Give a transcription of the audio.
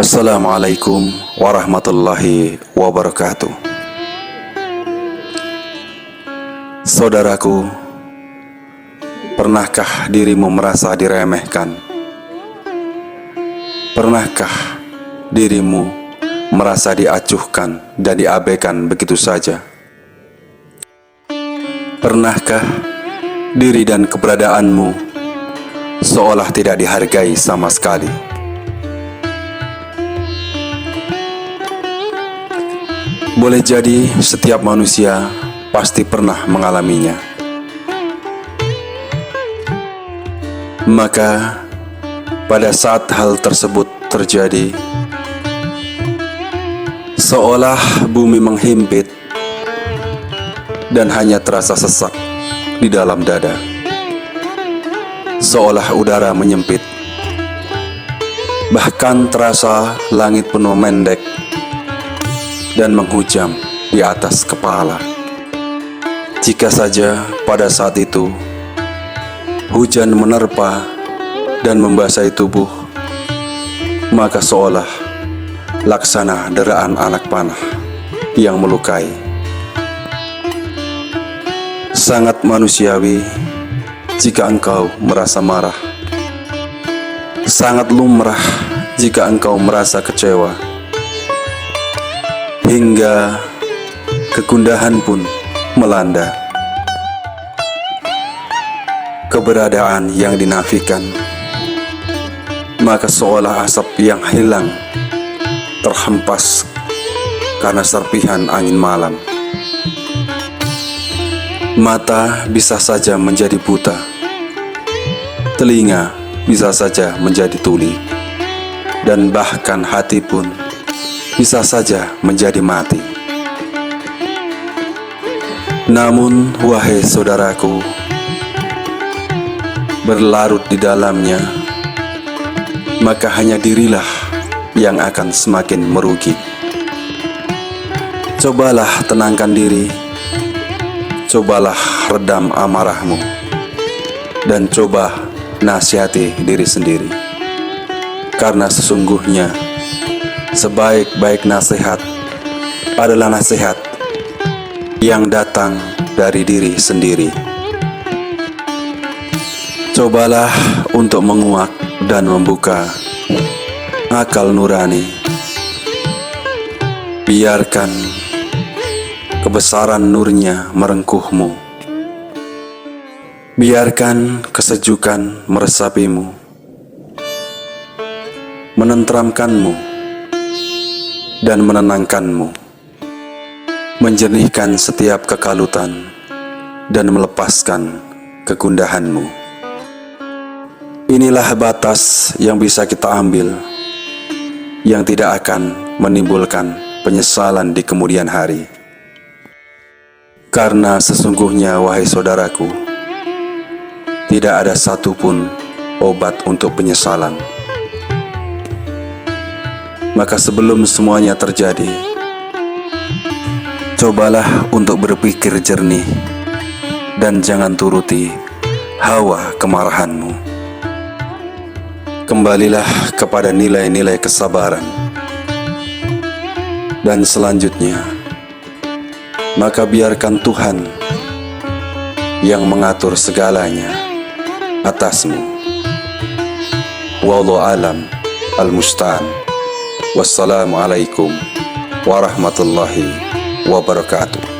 Assalamualaikum warahmatullahi wabarakatuh. Saudaraku, pernahkah dirimu merasa diremehkan? Pernahkah dirimu merasa diacuhkan dan diabaikan begitu saja? Pernahkah diri dan keberadaanmu seolah tidak dihargai sama sekali? Boleh jadi setiap manusia pasti pernah mengalaminya. Maka pada saat hal tersebut terjadi, seolah bumi menghimpit dan hanya terasa sesak di dalam dada. Seolah udara menyempit, bahkan terasa langit penuh mendek dan menghujam di atas kepala. Jika saja pada saat itu hujan menerpa dan membasahi tubuh, maka seolah laksana deraan anak panah yang melukai. Sangat manusiawi jika engkau merasa marah. Sangat lumrah jika engkau merasa kecewa. Hingga kegundahan pun melanda. Keberadaan yang dinafikan, maka seolah asap yang hilang terhempas karena serpihan angin malam. Mata bisa saja menjadi buta, telinga bisa saja menjadi tuli, dan bahkan hati pun bisa saja menjadi mati. Namun, wahai saudaraku, berlarut di dalamnya, maka hanya dirilah yang akan semakin merugi. Cobalah tenangkan diri, cobalah redam amarahmu, dan coba nasihati diri sendiri. Karena sesungguhnya sebaik-baik nasihat adalah nasihat yang datang dari diri sendiri. Cobalah untuk menguak dan membuka akal nurani. Biarkan kebesaran nurnya merengkuhmu. Biarkan kesejukan meresapimu, menenteramkanmu dan menenangkanmu, menjernihkan setiap kekalutan dan melepaskan kegundahanmu. Inilah batas yang bisa kita ambil, yang tidak akan menimbulkan penyesalan di kemudian hari. Karena sesungguhnya, wahai saudaraku, tidak ada satupun obat untuk penyesalan. Maka sebelum semuanya terjadi, cobalah untuk berpikir jernih dan jangan turuti hawa kemarahanmu. Kembalilah kepada nilai-nilai kesabaran. Dan selanjutnya, maka biarkan Tuhan yang mengatur segalanya atasmu. Wallahu alam al-musta'an. Wassalamualaikum warahmatullahi wabarakatuh.